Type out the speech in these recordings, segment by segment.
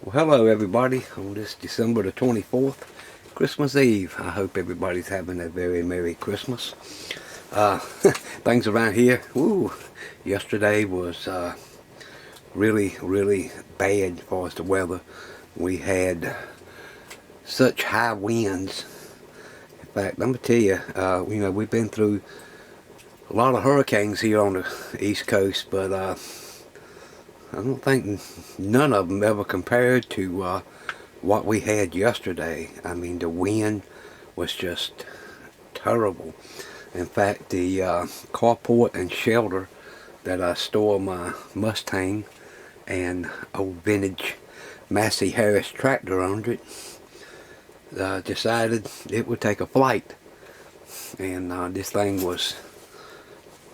Well, hello everybody on this December the 24th, Christmas Eve. I hope everybody's having a very Merry Christmas. Things around here, woo, yesterday was really bad as far as the weather. We had such high winds. In fact, I'm going to tell you, we've been through a lot of hurricanes here on the East Coast, but I don't think none of them ever compared to what we had yesterday. I mean, the wind was just terrible. In fact, the carport and shelter that I store my Mustang and old vintage Massey Harris tractor under it, decided it would take a flight. And this thing was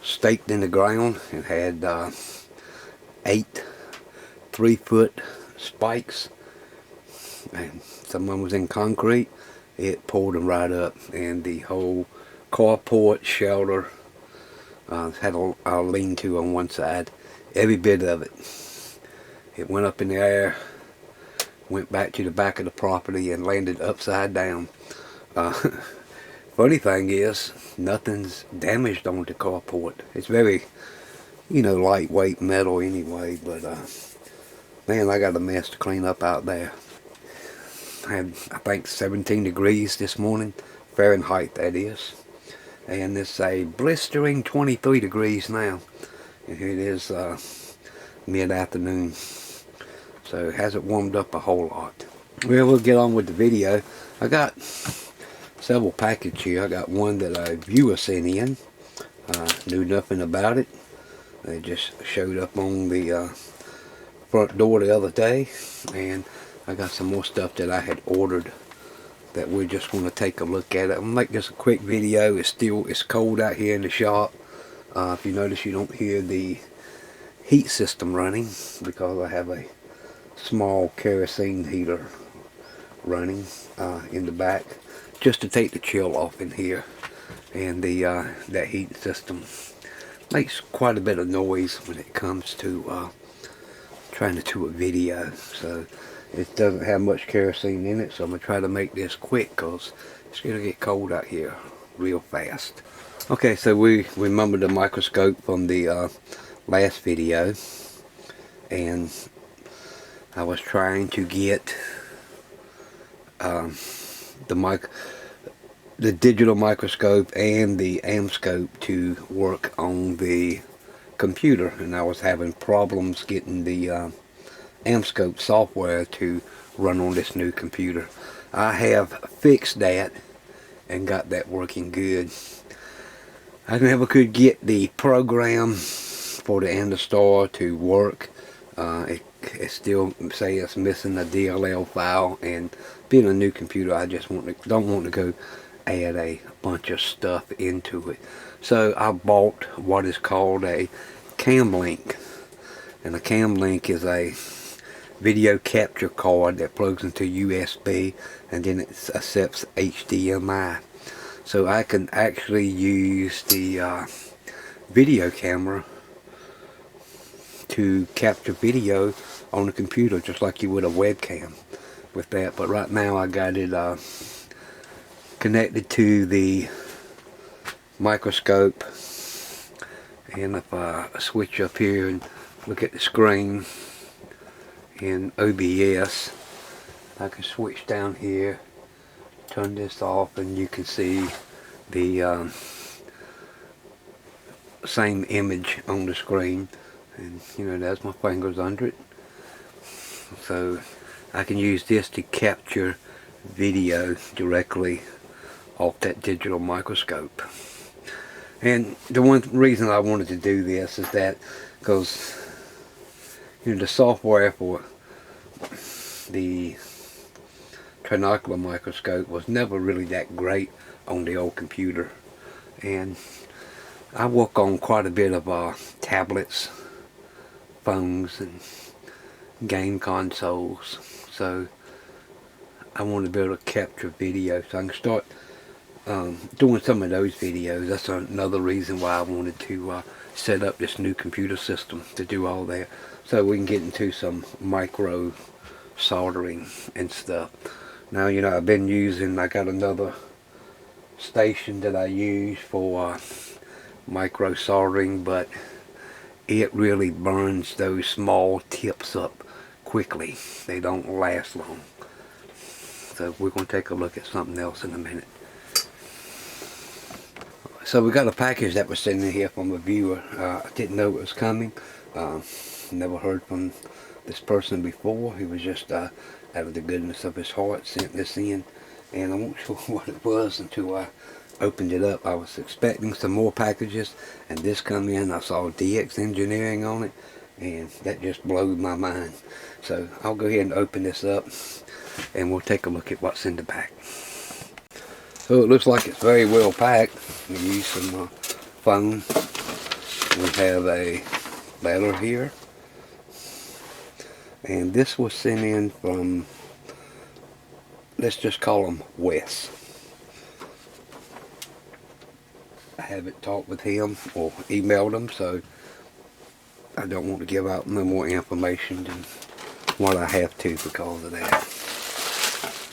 staked in the ground. It had 8 3-foot spikes, and some of them was in concrete. It pulled them right up, and the whole carport shelter had a lean-to on one side. Every bit of it. It went up in the air, went back to the back of the property, and landed upside down. Funny thing is, nothing's damaged on the carport. It's very, lightweight metal anyway, but man, I got a mess to clean up out there. I had, I think, 17 degrees this morning, Fahrenheit that is, and it's a blistering 23 degrees now. And here it is mid-afternoon, so it hasn't warmed up a whole lot. Well, we'll get on with the video. I got several packages here. I got one that a viewer sent in. Knew nothing about it. They just showed up on the front door the other day, and I got some more stuff that I had ordered that we're just going to take a look at it. I'm going to make this a quick video. It's cold out here in the shop. If you notice, you don't hear the heat system running because I have a small kerosene heater running in the back just to take the chill off in here. And the that heat system makes quite a bit of noise when it comes to trying to do a video. So it doesn't have much kerosene in it, so I'm going to try to make this quick because it's going to get cold out here real fast. Okay, so we remember the microscope from the last video, and I was trying to get the digital microscope and the amscope to work on the computer, and I was having problems getting the amscope software to run on this new computer. I have fixed that and got that working good. I never could get the program for the Andostar to work. It still say it's missing a DLL file, and being a new computer, I just don't want to go add a bunch of stuff into it. So I bought what is called a cam link, and a cam link is a video capture card that plugs into USB, and then it accepts HDMI. So I can actually use the video camera to capture video on the computer just like you would a webcam with that. But right now I got it connected to the microscope, and if I switch up here and look at the screen in OBS, I can switch down here, turn this off, and you can see the same image on the screen, and there's my fingers under it. So I can use this to capture video directly off that digital microscope. And the one reason I wanted to do this is that because the software for the trinocular microscope was never really that great on the old computer, and I work on quite a bit of tablets, phones, and game consoles, so I want to be able to capture video so I can start doing some of those videos. That's another reason why I wanted to set up this new computer system to do all that, so we can get into some micro soldering and stuff. Now, you know, I got another station that I use for micro soldering, but it really burns those small tips up quickly. They don't last long. So we're going to take a look at something else in a minute. So we got a package that was sent in here from a viewer. I didn't know it was coming. Never heard from this person before. He was just out of the goodness of his heart sent this in, and I wasn't sure what it was until I opened it up. I was expecting some more packages, and this come in. I saw DX Engineering on it, and that just blew my mind. So I'll go ahead and open this up, and we'll take a look at what's in the pack. So it looks like it's very well packed. We use some foam. We have a letter here, and this was sent in from, let's just call him Wes. I haven't talked with him or emailed him, so I don't want to give out no more information than what I have to because of that.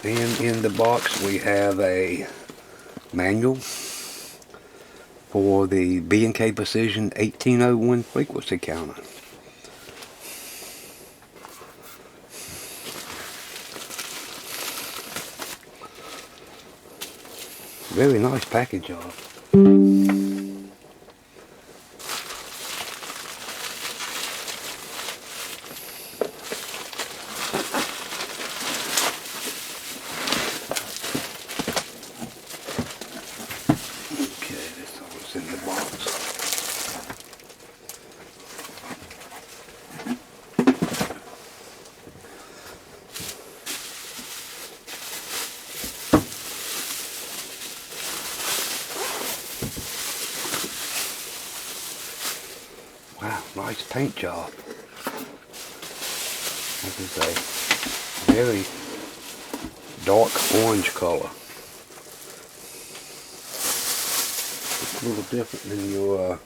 And in the box we have a manual for the B&K Precision 1801 frequency counter. Very nice package job. In the box. Wow, nice paint job. This is a very dark orange color. A little different than your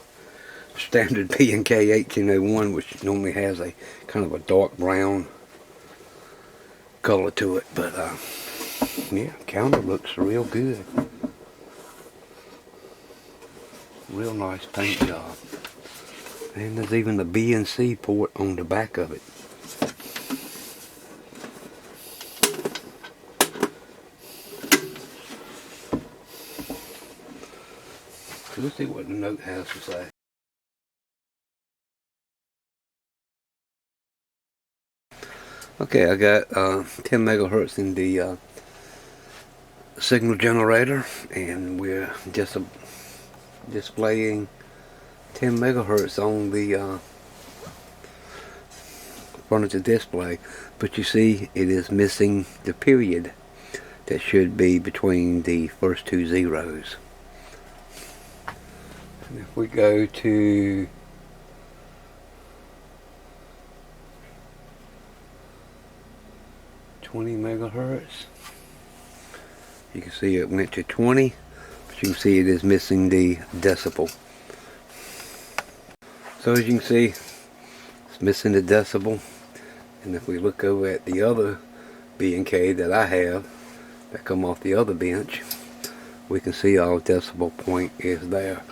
standard B&K 1801, which normally has a kind of a dark brown color to it. But yeah, counter looks real good. Real nice paint job. And there's even the B&C port on the back of it. Let's see what the note has to say. Okay, I got 10 megahertz in the signal generator, and we're just displaying 10 megahertz on the front of the display, but you see it is missing the period that should be between the first two zeros. If we go to (20 megahertz), you can see it went to 20, but you can see it is missing the decibel. So as you can see, it's missing the decibel. And if we look over at the other B&K that I have that come off the other bench, we can see our decibel point is there.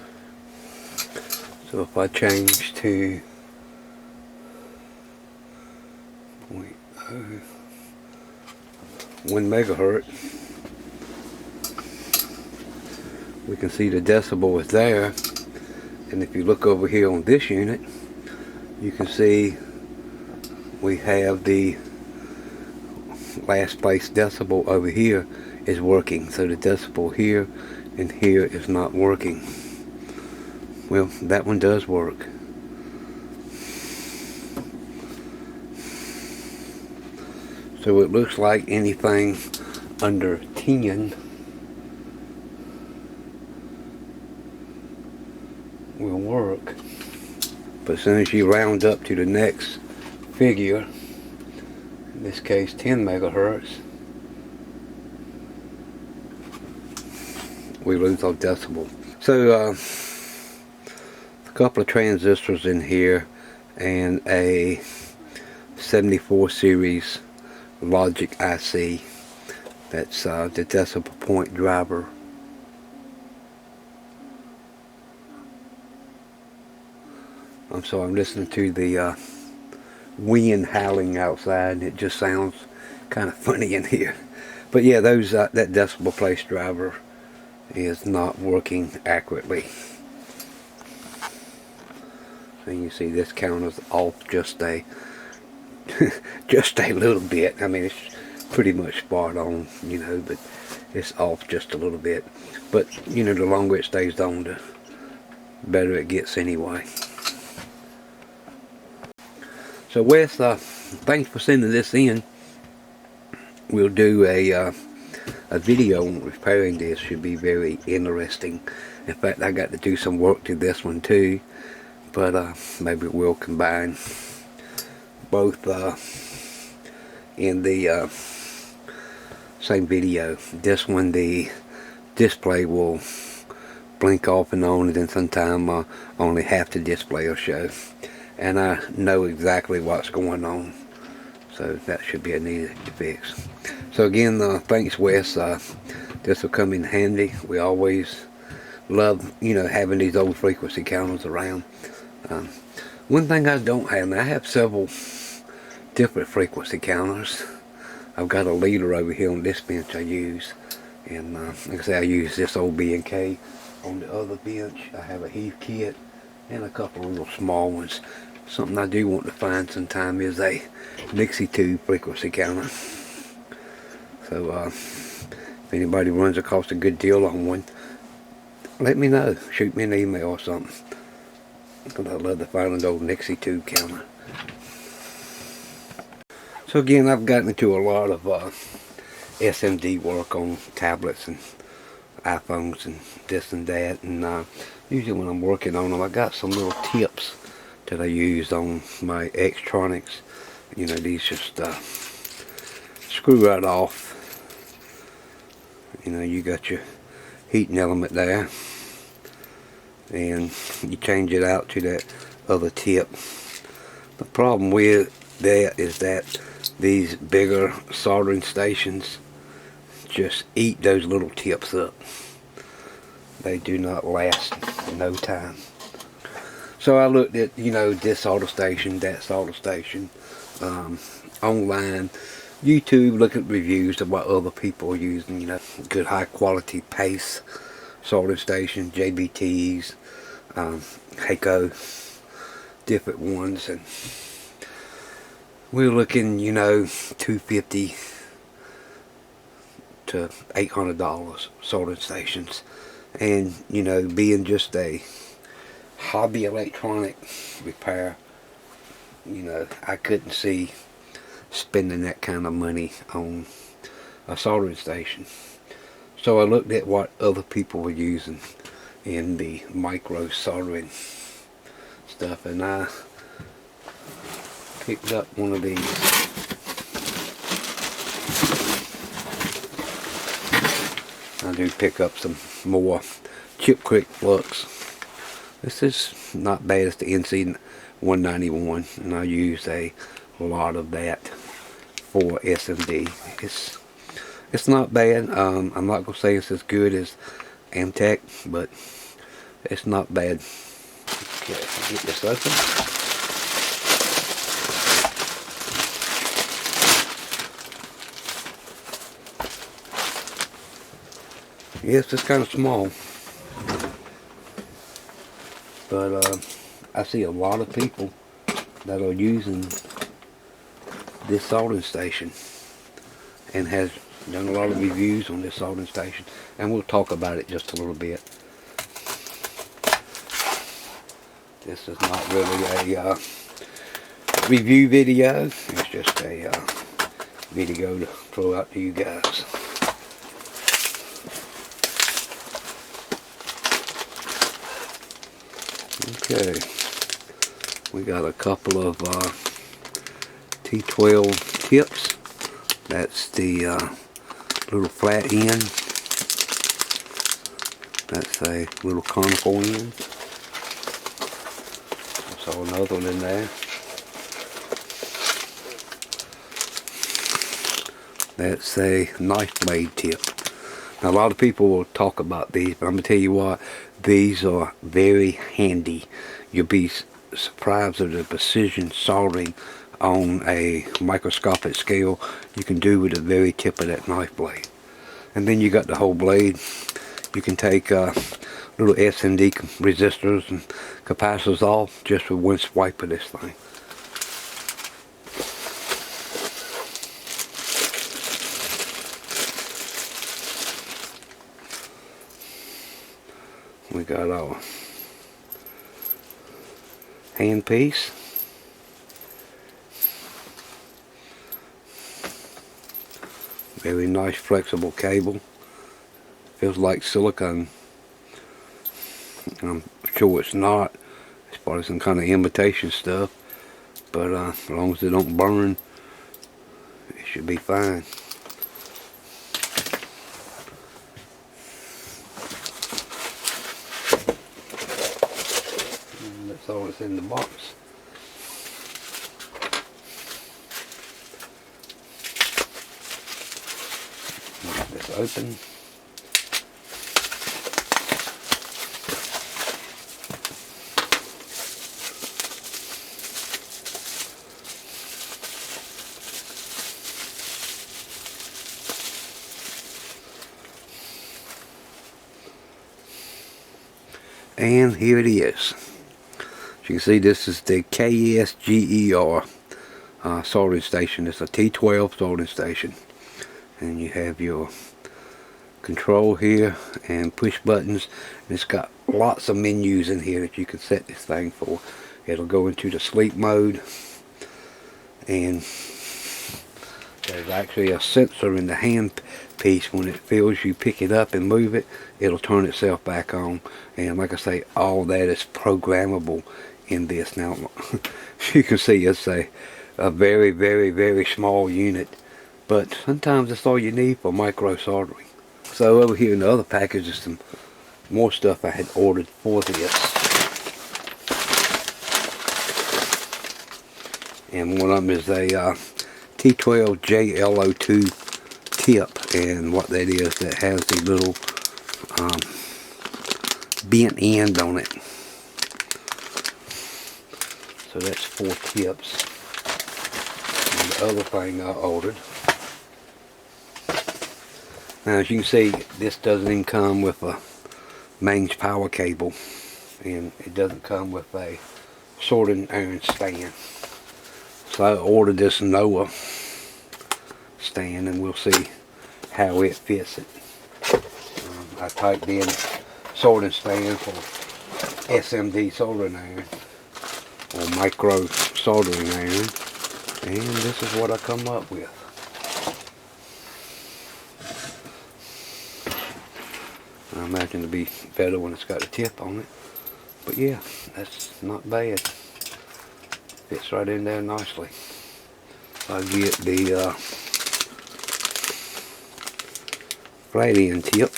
So if I change to 0.01 megahertz, we can see the decibel is there. And if you look over here on this unit, you can see we have the last place decibel over here is working. So the decibel here and here is not working. Well, that one does work. So it looks like anything under 10 will work. But as soon as you round up to the next figure, in this case 10 megahertz, we lose our decibel. So a couple of transistors in here and a 74 series logic IC. That's the decimal point driver. I'm sorry, I'm listening to the wind howling outside, and it just sounds kind of funny in here. But yeah, those that decimal place driver is not working accurately. So you see this counter's off just a just a little bit. I mean, it's pretty much spot on, you know, but it's off just a little bit. But you know, the longer it stays on, the better it gets anyway. So Wes, thanks for sending this in. We'll do a video on repairing this. Should be very interesting. In fact, I got to do some work to this one too, but maybe we'll combine both in the same video. This one, the display will blink off and on, and then sometime only half the display will show, and I know exactly what's going on, so that should be an easy to fix. So again, thanks Wes. This will come in handy. We always love, you know, having these old frequency counters around. One thing I don't have, and I have several different frequency counters. I've got a leader over here on this bench I use, and like I say, I use this old B&K. On the other bench I have a Heath kit and a couple of little small ones. Something I do want to find sometime is a Nixie 2 frequency counter. So if anybody runs across a good deal on one, let me know. Shoot me an email or something, because I'd love to find an old Nixie 2 counter. So again, I've gotten into a lot of SMD work on tablets and iPhones and this and that, and usually when I'm working on them, I got some little tips that I use on my Xtronics. You know, these just screw right off. You know, you got your heating element there, and you change it out to that other tip. The problem with that is that these bigger soldering stations just eat those little tips up. They do not last no time. So I looked at, you know, this solder station, that solder station, online, YouTube, look at reviews of what other people are using, you know, good high quality paste soldering stations, JBTs, Heiko, different ones, and we're looking, you know, $250 to $800 soldering stations. And you know, being just a hobby electronic repair, you know, I couldn't see spending that kind of money on a soldering station. So I looked at what other people were using in the micro soldering stuff, and I picked up one of these. I do pick up some more Chip Creek Flux. This is not bad. It's the NC 191, and I use a lot of that for SMD. It's not bad. I'm not gonna say it's as good as Amtech, but it's not bad. Okay, get this open. Yes, it's kind of small, but I see a lot of people that are using this soldering station, and has done a lot of reviews on this soldering station, and we'll talk about it just a little bit. This is not really a review video, it's just a video to throw out to you guys. Okay, we got a couple of T12 tips. That's the little flat end. That's a little conical end. I saw another one in there. That's a knife blade tip. Now, a lot of people will talk about these, but I'm going to tell you what, these are very handy. You'll be surprised at the precision soldering on a microscopic scale you can do with the very tip of that knife blade. And then you got the whole blade. You can take little SMD resistors and capacitors off just with one swipe of this thing. We got our handpiece. Very nice flexible cable. Feels like silicone. I'm sure it's not. It's probably some kind of imitation stuff. But as long as it don't burn, it should be fine. And that's all that's in the box. Get this open. And here it is. As you can see, this is the KSGER soldering station. It's a T12 soldering station. And you have your control here and push buttons. And it's got lots of menus in here that you can set this thing for. It'll go into the sleep mode. And there's actually a sensor in the hand piece. When it feels you pick it up and move it, it'll turn itself back on. And like I say, all that is programmable in this. Now you can see it's a very, very, very small unit, but sometimes that's all you need for micro soldering. So over here in the other package is some more stuff I had ordered for this. And one of them is a T12JLO2 tip, and what that is, that has the little bent end on it. So that's 4 tips. And the other thing I ordered. Now as you can see, this doesn't even come with a mains power cable, and it doesn't come with a soldering iron stand. So I ordered this Noah stand, and we'll see how it fits it. I typed in soldering stand for SMD soldering iron or micro soldering iron, and this is what I come up with. I imagine it'll be better when it's got a tip on it, but yeah, that's not bad. Fits right in there nicely. I'll get the flat end tip.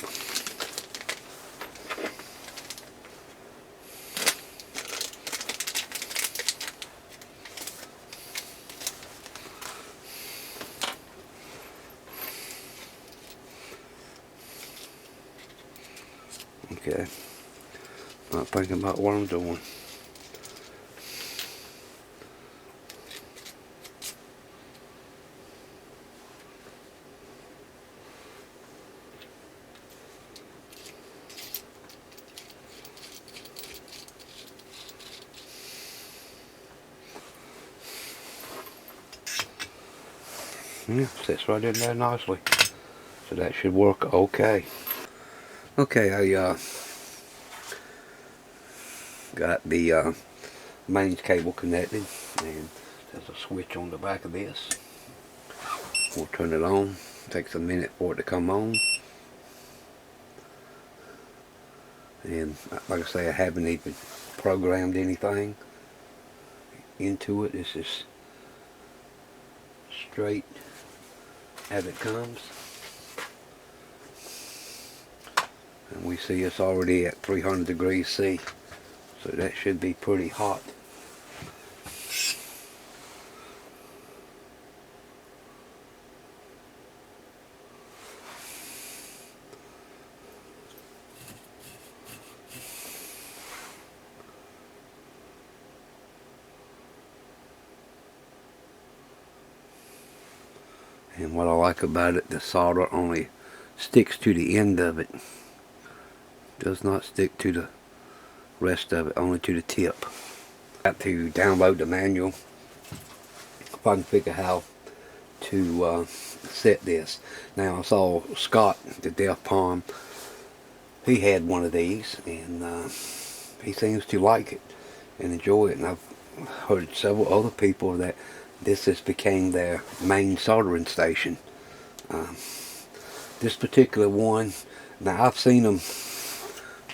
Okay, not thinking about what I'm doing. Yeah, sits right in there nicely. So that should work okay. Okay, I got the mains cable connected, and there's a switch on the back of this. We'll turn it on. It takes a minute for it to come on. And like I say, I haven't even programmed anything into it. It's just straight as it comes. And we see it's already at 300 degrees C, so that should be pretty hot. And what I like about it, the solder only sticks to the end of it. Does not stick to the rest of it, only to the tip. Got to download the manual if I can figure how to set this. Now I saw Scott, the Deaf Palm, he had one of these, and he seems to like it and enjoy it. And I've heard several other people that this just became their main soldering station. This particular one, now I've seen them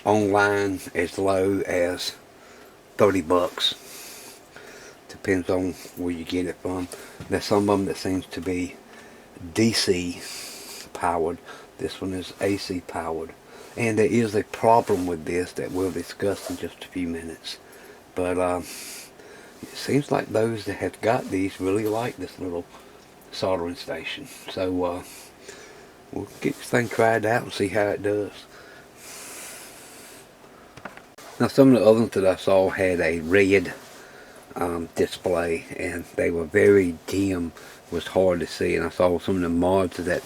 online as low as 30 bucks. Depends on where you get it from. There's some of them that seems to be DC powered. This one is AC powered. And there is a problem with this that we'll discuss in just a few minutes. But it seems like those that have got these really like this little soldering station. So we'll get this thing tried out and see how it does. Now some of the others that I saw had a red display, and they were very dim. It was hard to see. And I saw some of the mods that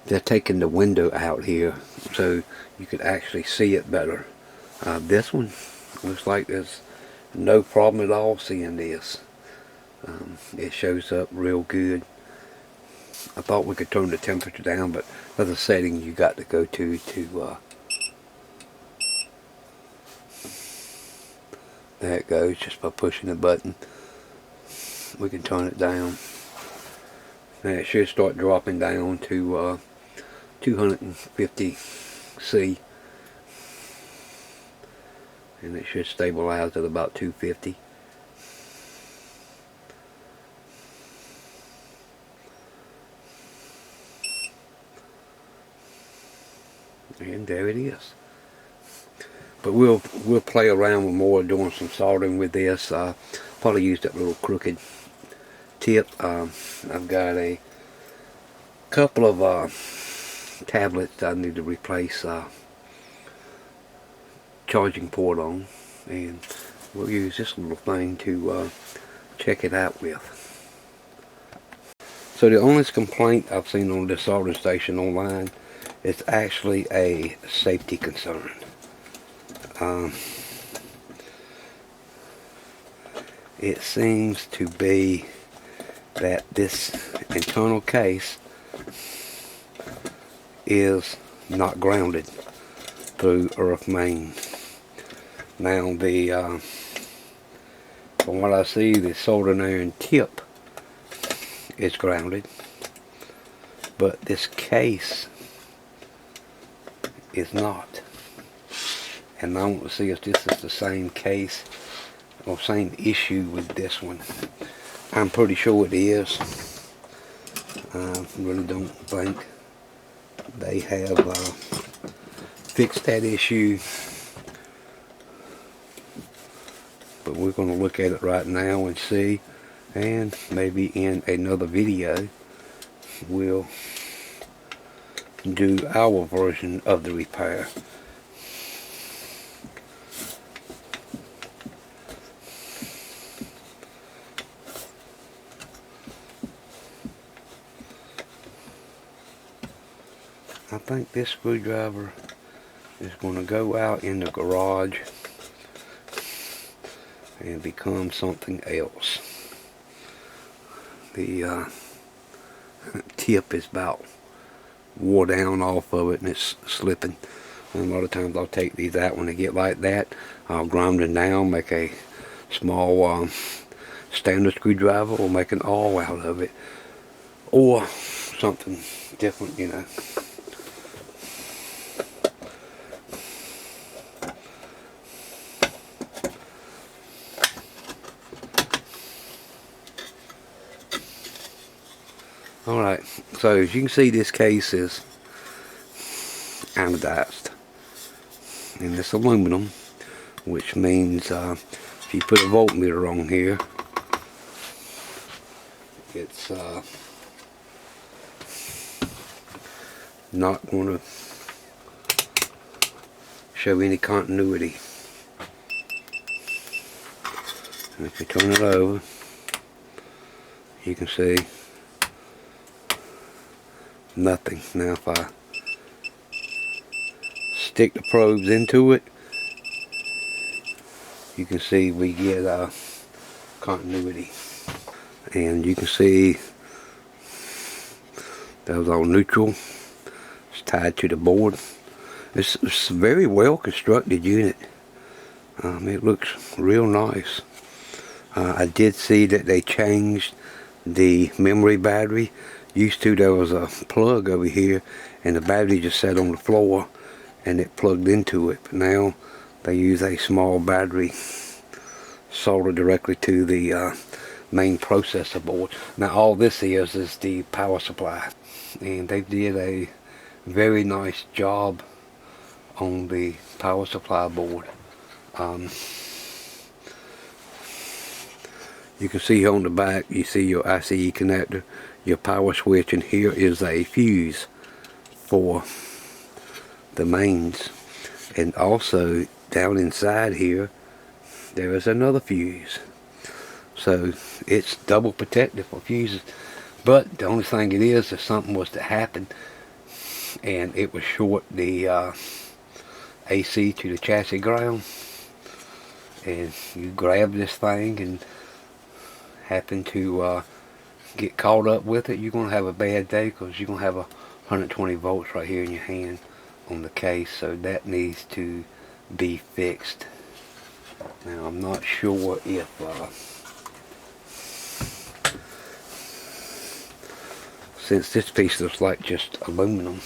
they're taking the window out here so you could actually see it better. This one looks like there's no problem at all seeing this. It shows up real good. I thought we could turn the temperature down, but there's a setting you got to go to there it goes, just by pushing the button. We can turn it down. Now it should start dropping down to 250 C, and it should stabilize at about 250. And there it is. But we'll play around with more, doing some soldering with this. Probably use that little crooked tip. I've got a couple of tablets that I need to replace charging port on, and we'll use this little thing to check it out with. So the only complaint I've seen on this soldering station online is actually a safety concern. It seems to be that this internal case is not grounded through earth main. Now from what I see, the soldering iron tip is grounded, but this case is not. And I want to see if this is the same case or same issue with this one. I'm pretty sure it is. I really don't think they have fixed that issue, but we're going to look at it right now and see, and maybe in another video we'll do our version of the repair. I think this screwdriver is going to go out in the garage and become something else. The tip is about wore down off of it, and it's slipping. And a lot of times I'll take these out when they get like that. I'll grind them down, make a small standard screwdriver, or make an awl out of it, or something different, you know. Alright, so as you can see, this case is anodized, and it's aluminum, which means if you put a voltmeter on here, it's not going to show any continuity. And if you turn it over, you can see nothing. Now if I stick the probes into it, you can see we get continuity. And you can see that was all neutral. It's tied to the board. It's a very well constructed unit. It looks real nice. I did see that they changed the memory battery. Used to, there was a plug over here and the battery just sat on the floor and it plugged into it. But now they use a small battery soldered directly to the main processor board. Now all this is the power supply, and they did a very nice job on the power supply board. You can see on the back, you see your ICE connector, your power switch, and here is a fuse for the mains. And also down inside here there is another fuse. So it's double protected for fuses. But the only thing it is, if something was to happen and it would short the AC to the chassis ground, and you grab this thing and happen to get caught up with it, you're going to have a bad day, because you're going to have 120 volts right here in your hand on the case. So that needs to be fixed. Now I'm not sure if since this piece looks like just aluminum,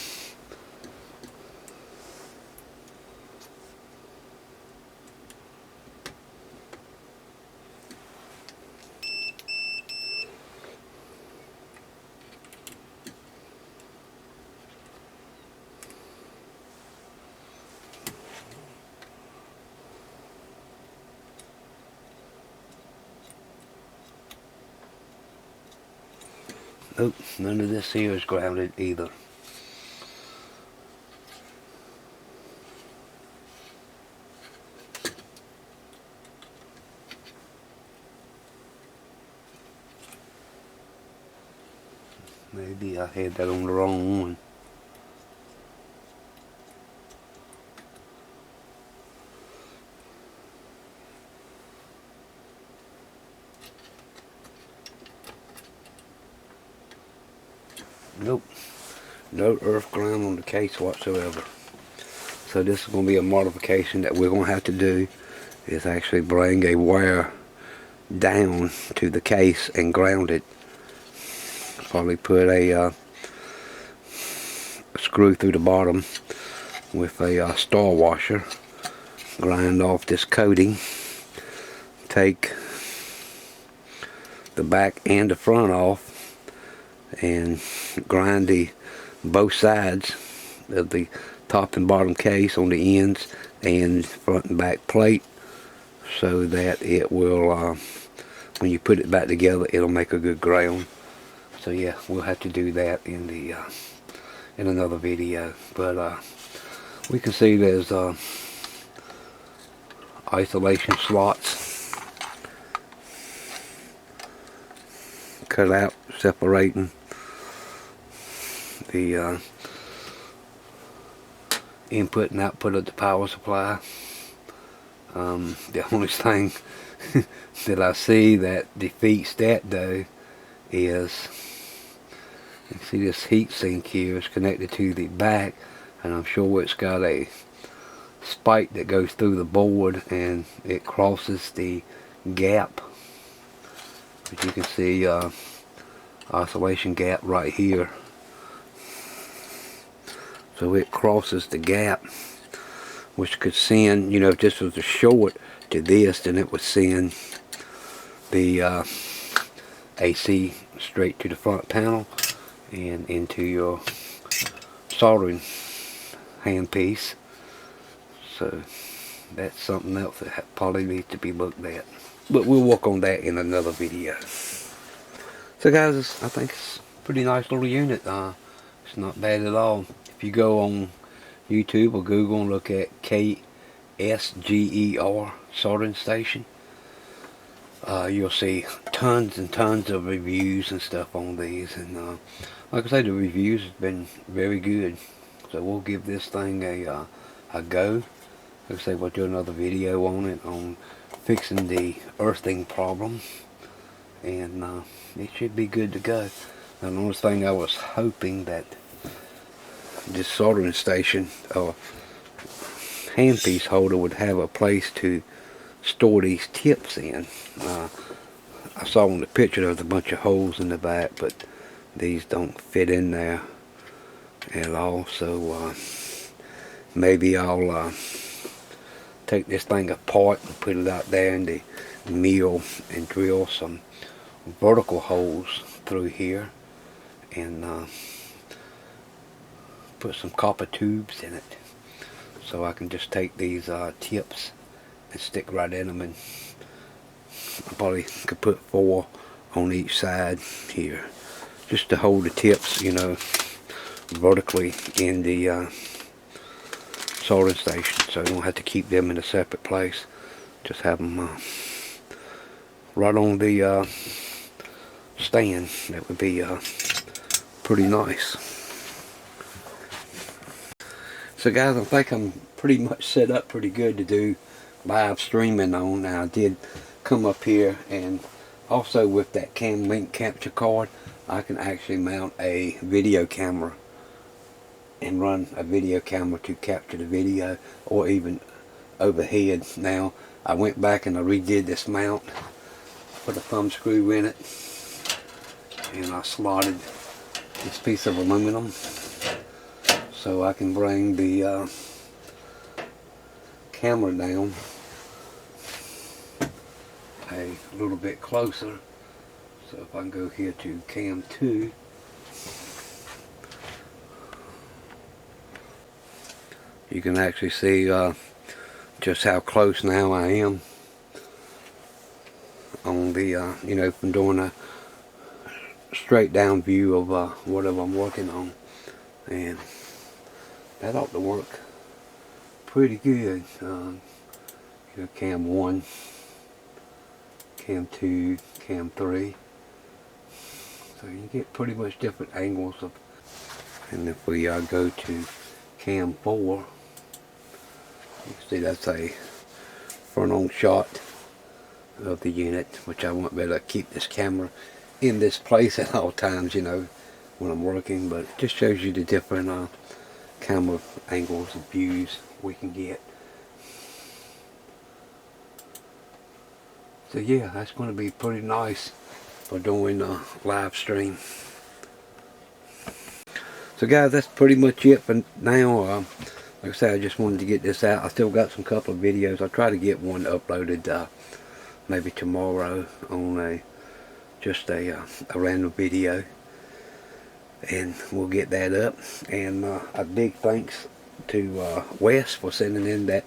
nope, none of this here is grounded either. Maybe I had that on the wrong one. Nope, no earth ground on the case whatsoever. So this is going to be a modification that we're going to have to do, is actually bring a wire down to the case and ground it. Probably put a screw through the bottom with a star washer, grind off this coating, take the back and the front off, and grind both sides of the top and bottom case on the ends and front and back plate, so that it will, when you put it back together, it'll make a good ground. So yeah, we'll have to do that in the in another video. But we can see there's isolation slots cut out, separating the input and output of the power supply. The only thing that I see that defeats that though is, you can see this heat sink here is connected to the back, and I'm sure it's got a spike that goes through the board and it crosses the gap. But you can see oscillation gap right here. So it crosses the gap, which could send, if this was a short to this, then it would send the AC straight to the front panel and into your soldering handpiece. So that's something else that probably needs to be looked at. But we'll work on that in another video. So guys, I think it's a pretty nice little unit. It's not bad at all. If you go on YouTube or Google and look at KSGER soldering station, you'll see tons and tons of reviews and stuff on these, and like I say, the reviews have been very good. So we'll give this thing a go. Like I say, we'll do another video on it, on fixing the earthing problem. And it should be good to go. Now, the only thing I was hoping that this soldering station or handpiece holder would have a place to store these tips in. I saw in the picture there was a bunch of holes in the back, but these don't fit in there at all. So maybe I'll take this thing apart and put it out there in the mill and drill some vertical holes through here and put some copper tubes in it, so I can just take these tips and stick right in them, and I probably could put 4 on each side here, just to hold the tips, you know, vertically in the soldering station, so I don't have to keep them in a separate place. Just have them right on the stand. That would be pretty nice. So guys, I think I'm pretty much set up pretty good to do live streaming on. Now I did come up here, and also with that Cam Link capture card, I can actually mount a video camera and run a video camera to capture the video, or even overhead. Now I went back and I redid this mount, put a thumb screw in it, and I slotted this piece of aluminum so I can bring the camera down a little bit closer. So if I can go here to cam 2, you can actually see just how close now I am on the you know, from doing a straight down view of whatever I'm working on, and that ought to work pretty good. You know, cam 1, cam 2, cam 3, so you get pretty much different angles of. And if we go to cam 4, you can see that's a front on shot of the unit, which I won't be able to keep this camera in this place at all times, you know, when I'm working, but it just shows you the different camera angles and views we can get. So yeah, that's going to be pretty nice for doing a live stream. So guys, that's pretty much it for now. Like I said, I just wanted to get this out. I still got some couple of videos. I'll try to get one uploaded maybe tomorrow on just a random video, and we'll get that up. And a big thanks to Wes for sending in that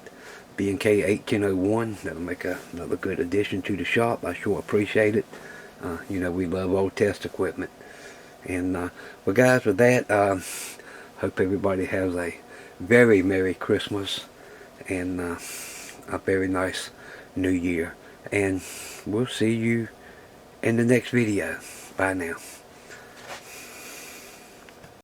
B&K 1801. That'll make another good addition to the shop. I sure appreciate it. You know, we love old test equipment. And well guys, with that, hope everybody has a very Merry Christmas and a very nice New Year. And we'll see you in the next video. Bye now.